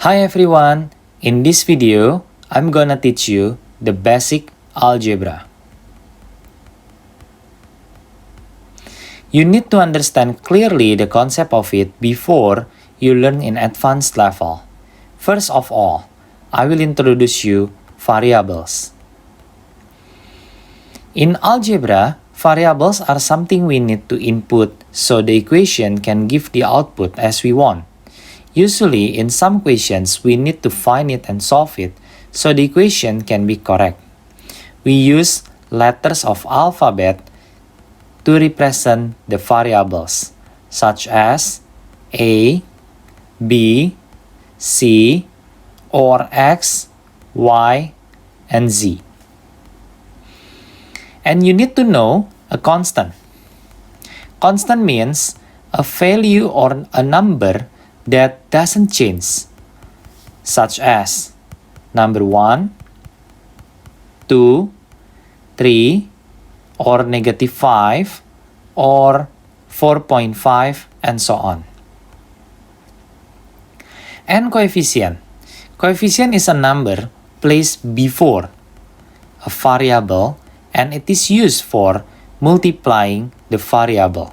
Hi everyone! In this video, I'm gonna teach you the basic algebra. You need to understand clearly the concept of it before you learn in advanced level. First of all, I will introduce you variables. In algebra, variables are something we need to input so the equation can give the output as we want. Usually, in some questions, we need to find it and solve it so the equation can be correct. We use letters of alphabet to represent the variables, such as A, B, C, or X, Y, and Z. And you need to know a constant. Constant means a value or a number that doesn't change, such as number 1, 2, 3, or negative 5, or 4.5, and so on. And coefficient. Coefficient is a number placed before a variable and it is used for multiplying the variable.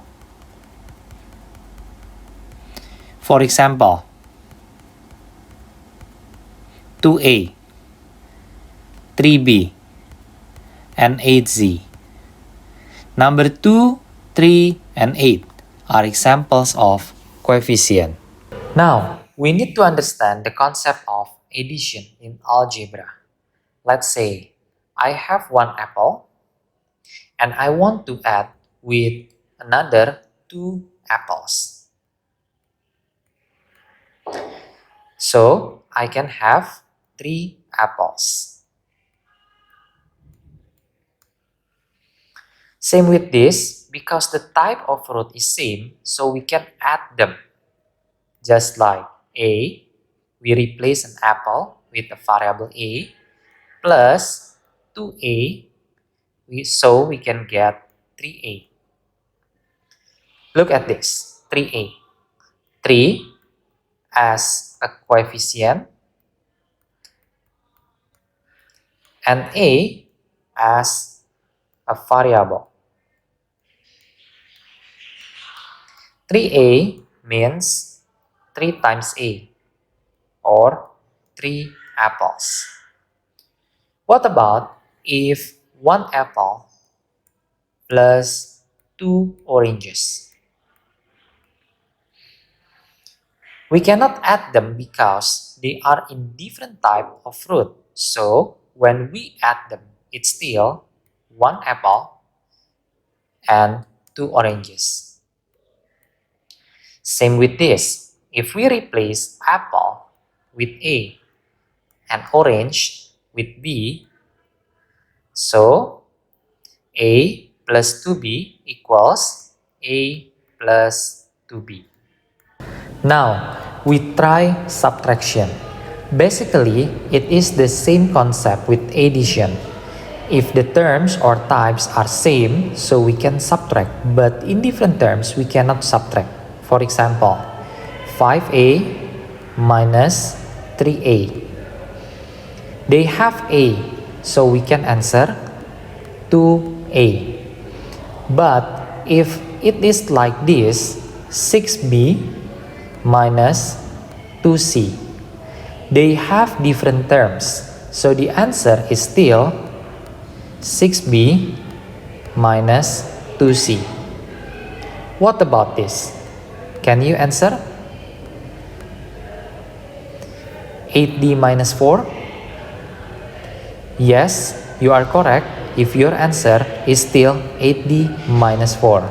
For example, 2a, 3b, and 8z. Number 2, 3, and 8 are examples of coefficient. Now, we need to understand the concept of addition in algebra. Let's say I have one apple and I want to add with another 2 apples. So, I can have 3 apples. Same with this, because the type of fruit is same, so we can add them. Just like A, we replace an apple with a variable A, plus 2A, so we can get 3A. Look at this, 3A. 3 as a coefficient, and A as a variable. 3A means 3 times A, or 3 apples. What about if 1 apple plus 2 oranges? We cannot add them because they are in different type of fruit. So when we add them, it's still 1 apple and 2 oranges. Same with this. If we replace apple with A and orange with B, so A plus 2B equals A plus 2B. Now, we try subtraction. Basically, it is the same concept with addition. If the terms or types are same, so we can subtract, but in different terms, we cannot subtract. For example, 5A minus 3A. They have A, so we can answer 2A. But if it is like this, 6B minus 2C. They have different terms, so the answer is still 6B minus 2C. What about this? Can you answer? 8D minus 4? Yes, you are correct if your answer is still 8D minus 4.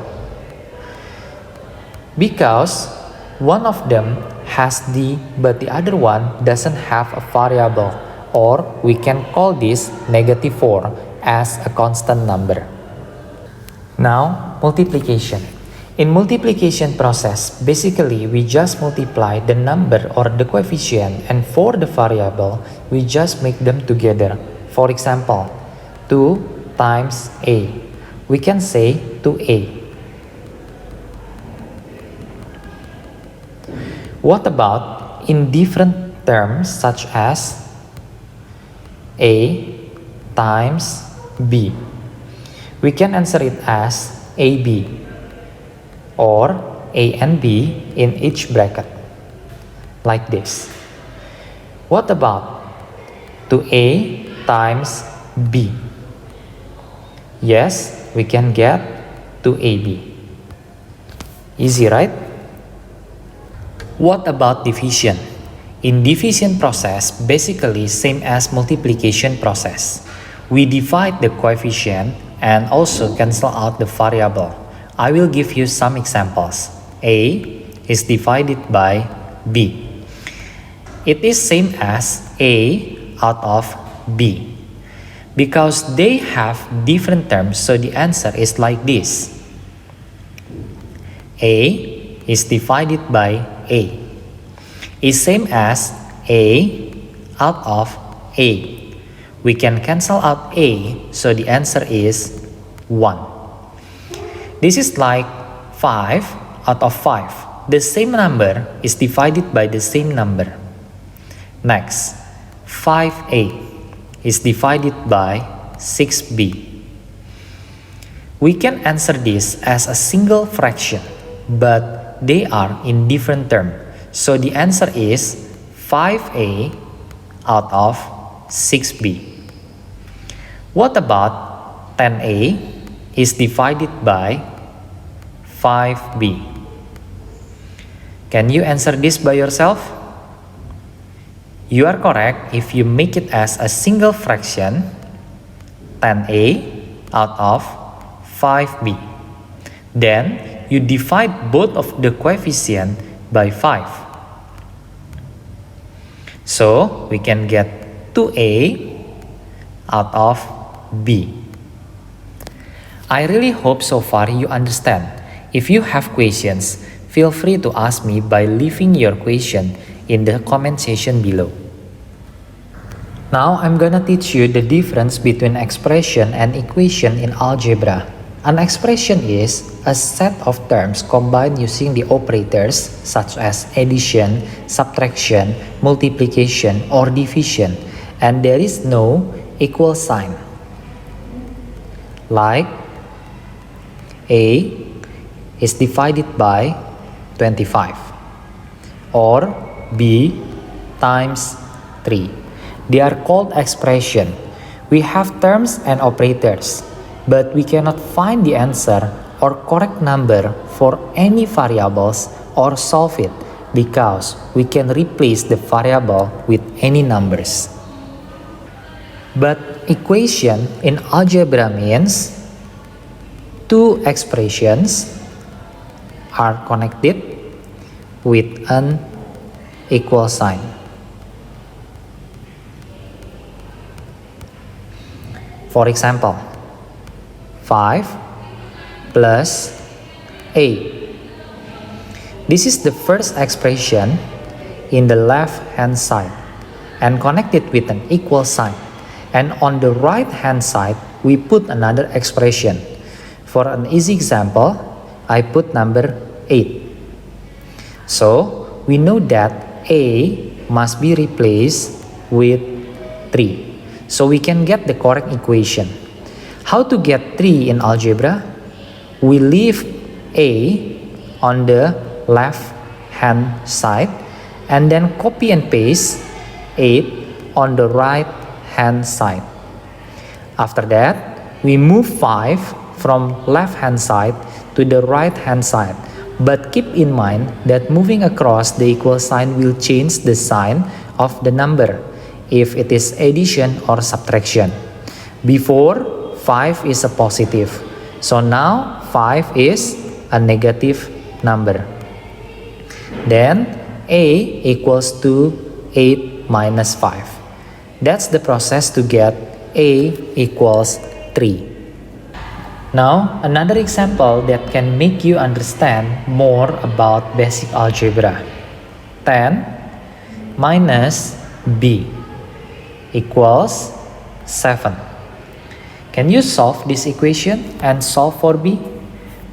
Because one of them has D, but the other one doesn't have a variable, or we can call this negative 4 as a constant number. Now, multiplication. In multiplication process, basically we just multiply the number or the coefficient, and for the variable, we just make them together. For example, 2 times A. We can say 2A. What about in different terms such as A times B. We can answer it as AB or A and B in each bracket, like this. What about 2A times B? Yes, we can get 2AB. Easy, right? What about division? In division process, basically same as multiplication process. We divide the coefficient and also cancel out the variable. I will give you some examples. A is divided by B. It is same as A out of B. Because they have different terms, so the answer is like this. A is divided by A is same as A out of A. We can cancel out A, so the answer is 1. This is like 5 out of 5. The same number is divided by the same number. Next, 5A is divided by 6B. We can answer this as a single fraction, but they are in different terms. So the answer is 5A out of 6B. What about 10A is divided by 5B? Can you answer this by yourself? You are correct if you make it as a single fraction, 10A out of 5B. Then you divide both of the coefficient by 5. So we can get 2A out of B. I really hope so far you understand. If you have questions, feel free to ask me by leaving your question in the comment section below. Now I'm gonna teach you the difference between expression and equation in algebra. An expression is a set of terms combined using the operators such as addition, subtraction, multiplication, or division, and there is no equal sign. Like A is divided by 25 or B times 3. They are called expression. We have terms and operators, but we cannot find the answer or correct number for any variables or solve it because we can replace the variable with any numbers. But equation in algebra means two expressions are connected with an equal sign. For example, 5 plus A. This is the first expression in the left hand side and connected with an equal sign. And on the right hand side, we put another expression. For an easy example, I put number 8. So we know that A must be replaced with 3. So we can get the correct equation. How to get 3 in algebra? We leave A on the left hand side and then copy and paste 8 on the right hand side. After that, we move 5 from left hand side to the right hand side. But keep in mind that moving across the equal sign will change the sign of the number if it is addition or subtraction. Before, 5 is a positive. So now 5 is a negative number. Then A equals to 8 minus 5. That's the process to get A equals 3. Now, another example that can make you understand more about basic algebra. 10 minus B equals 7. Can you solve this equation and solve for B?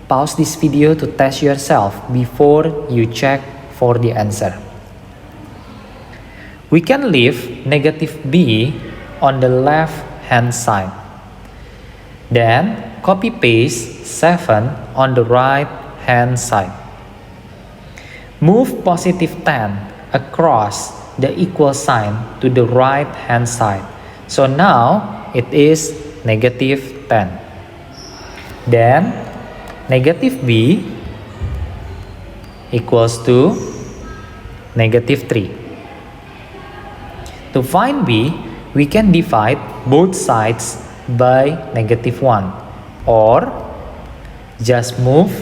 Pause this video to test yourself before you check for the answer. We can leave negative b on the left hand side. Then copy paste 7 on the right hand side. Move positive 10 across the equal sign to the right hand side. So now it is negative 10. Then negative b equals to negative 3. To find b, we can divide both sides by negative 1 or just move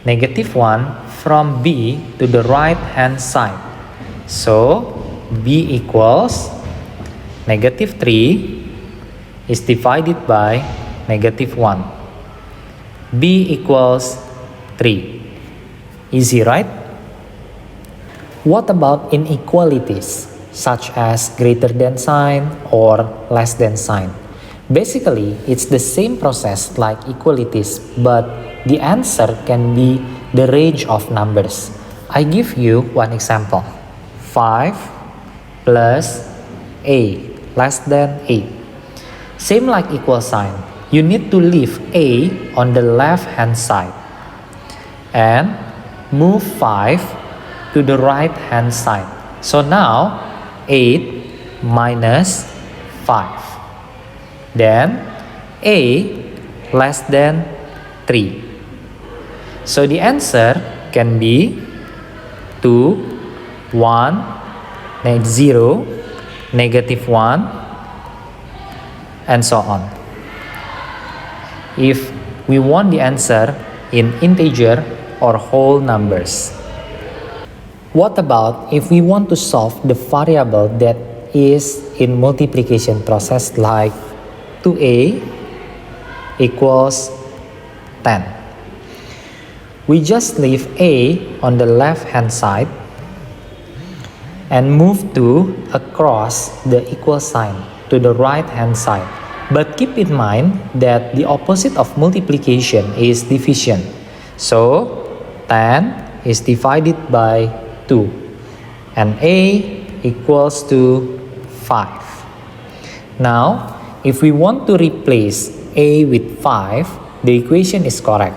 negative 1 from b to the right hand side. So b equals negative 3 is divided by negative 1. b equals 3. Easy, right? What about inequalities such as greater than sign or less than sign? Basically, it's the same process like equalities, but the answer can be the range of numbers. I give you one example. 5 plus a less than 8. Same like equal sign. You need to leave a on the left hand side and move 5 to the right hand side. So now 8 minus 5. Then a less than 3. So the answer can be 2, 1, 0, negative 1, and so on. If we want the answer in integer or whole numbers. What about if we want to solve the variable that is in multiplication process like 2a equals 10? We just leave a on the left hand side and move 2 across the equal sign to the right hand side. But keep in mind that the opposite of multiplication is division. So 10 is divided by 2 and a equals to 5. Now if we want to replace a with 5, the equation is correct.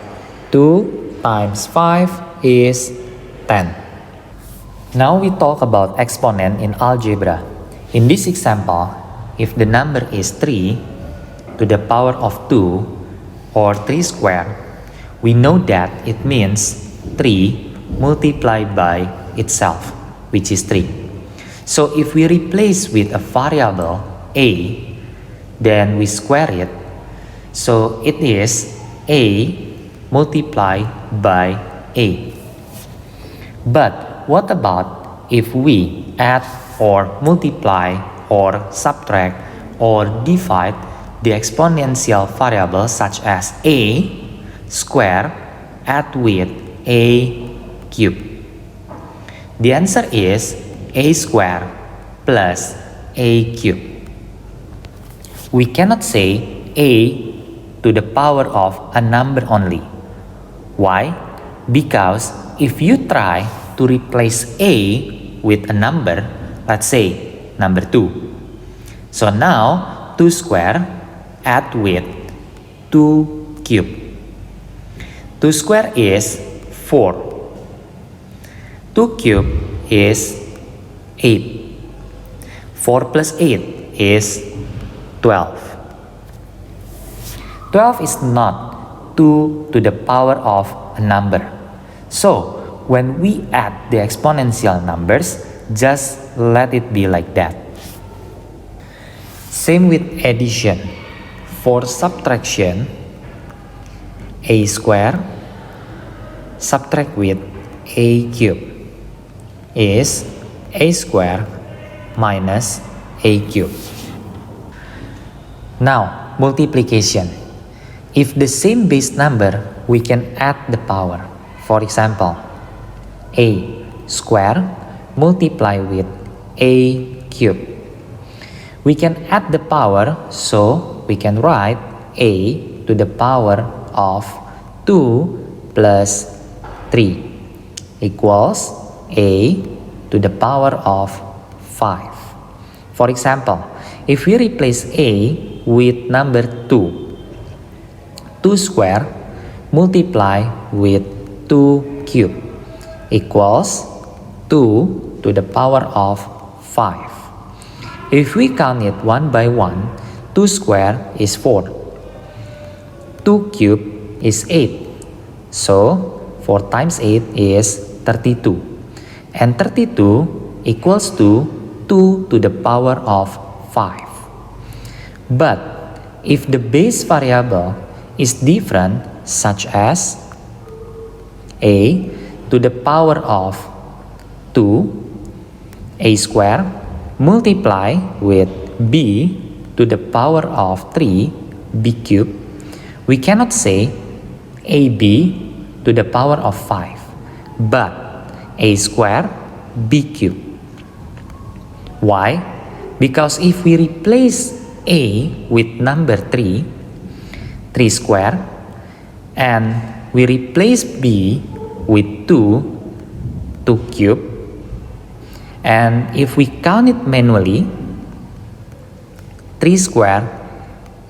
2 times 5 is 10. Now we talk about exponent in algebra. In this example, if the number is 3 to the power of 2 or 3 squared, we know that it means 3 multiplied by itself, which is 3. So if we replace with a variable a, then we square it. So it is a multiplied by a. But what about if we add or multiply or subtract or divide the exponential variable such as a square add with a cube? The answer is a square plus a cube. We cannot say a to the power of a number only. Why? Because if you try to replace a with a number, let's say number 2. So now 2 square add with 2 cube. 2 square is 4. 2 cube is 8. 4 plus 8 is 12. 12 is not 2 to the power of a number. So when we add the exponential numbers, just let it be like that. Same with addition. For subtraction, a square subtract with a cube is a square minus a cube. Now, multiplication. If the same base number, we can add the power. For example, a square multiply with a cube. We can add the power, so we can write a to the power of 2 plus 3 equals a to the power of 5. For example, if we replace a with number 2, 2 square multiply with 2 cube equals 2 to the power of 5. If we count it one by one, 2 square is 4. 2 cube is 8. So 4 times 8 is 32. And 32 equals to 2 to the power of 5. But if the base variable is different, such as a to the power of 2, a square, multiply with b to the power of 3, b cube, we cannot say ab to the power of 5, but a square, b cube. Why? Because if we replace a with number 3, 3 square, and we replace b with 2, 2 cube, and if we count it manually, 3 square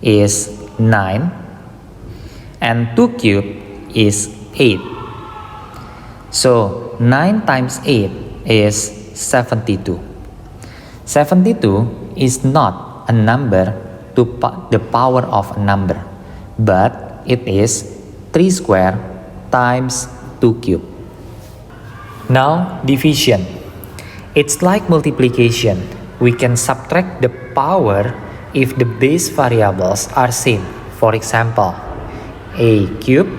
is 9, and 2 cube is 8. So 9 times 8 is 72. 72 is not a number to the power of a number, but it is 3 square times 2 cube. Now division. It's like multiplication. We can subtract the power if the base variables are same. For example, a cube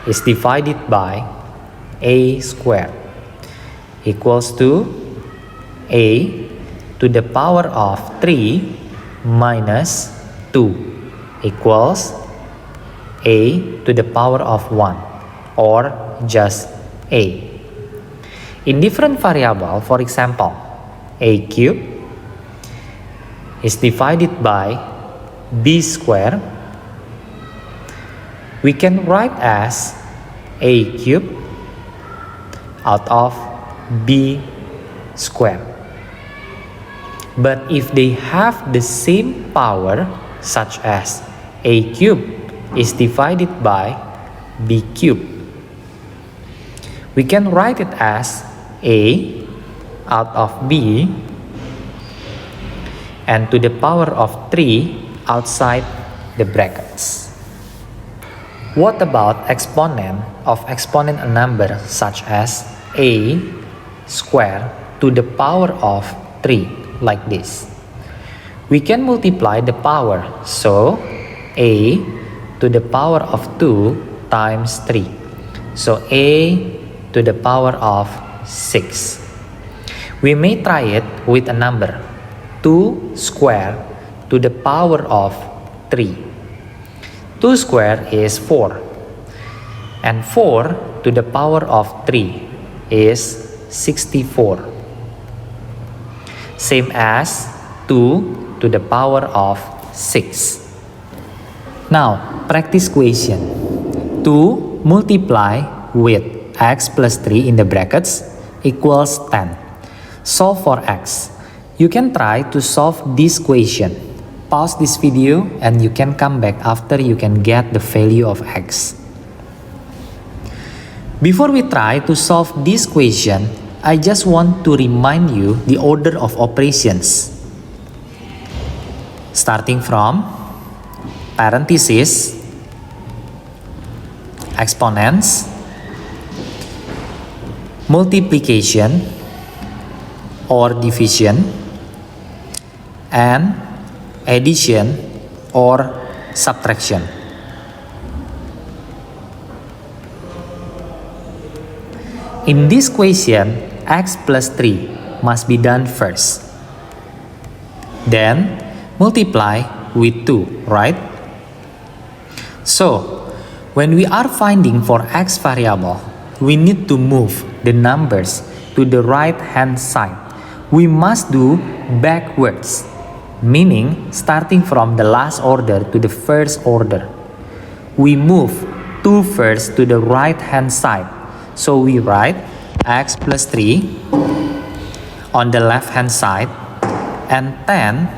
is divided by a square equals to a to the power of 3 minus 2 equals a to the power of 1, or just a. In different variable, for example, a cube is divided by b square, we can write as a cube out of b square. But if they have the same power, such as a cube is divided by b cube, we can write it as a out of b and to the power of 3 outside the brackets. What about exponent of exponent a number such as a square to the power of 3, like this? We can multiply the power, so a to the power of 2 times 3. So a to the power of 6. We may try it with a number 2 square to the power of 3. 2 square is 4, and 4 to the power of 3 is 64. Same as 2 to the power of 6. Now, practice question. 2 multiply with x plus 3 in the brackets equals 10. Solve for x. You can try to solve this question. Pause this video and you can come back after you can get the value of x. Before we try to solve this question, I just want to remind you the order of operations. Starting from parenthesis, exponents, multiplication or division, and addition or subtraction. In this question, x plus 3 must be done first. Then multiply with 2, right? So, when we are finding for x variable, we need to move the numbers to the right hand side. We must do backwards, meaning starting from the last order to the first order. We move 2 first to the right hand side. So we write x plus 3 on the left hand side and 10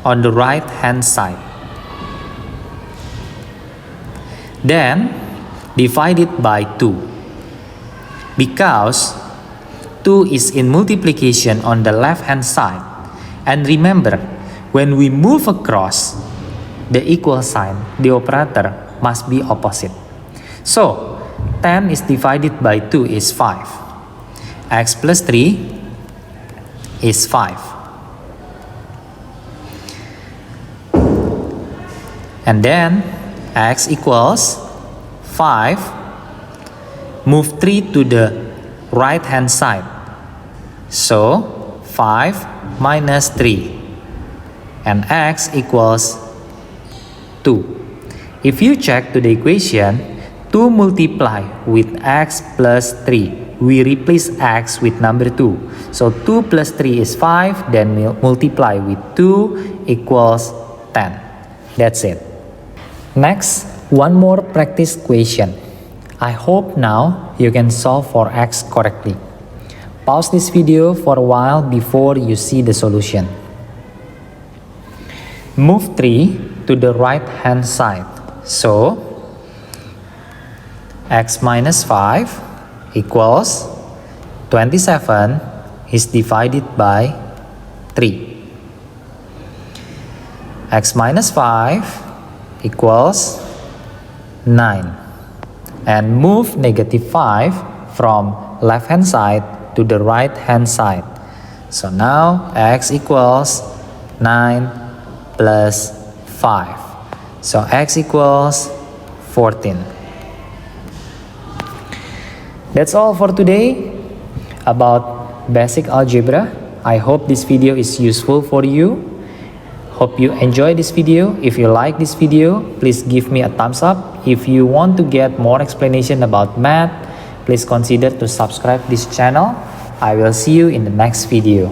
on the right hand side. Then divide it by 2. Because 2 is in multiplication on the left hand side. And remember, when we move across the equal sign, the operator must be opposite. So 10 is divided by 2 is 5. X plus 3 is 5. And then x equals 5. Move 3 to the right hand side. So 5 minus 3. And x equals 2. If you check to the equation, 2 multiply with x plus 3. We replace x with number 2. So 2 plus 3 is 5. Then we'll multiply with 2 equals 10. That's it. Next, one more practice question. I hope now you can solve for x correctly. Pause this video for a while before you see the solution. Move 3 to the right hand side. So, x minus 5 equals 27 is divided by 3. X minus 5 equals 9. And move negative 5 from left hand side to the right hand side. So now x equals 9 plus 5. So x equals 14. That's all for today about basic algebra. I hope this video is useful for you. Hope you enjoy this video. If you like this video, please give me a thumbs up. If you want to get more explanation about math, please consider to subscribe this channel. I will see you in the next video.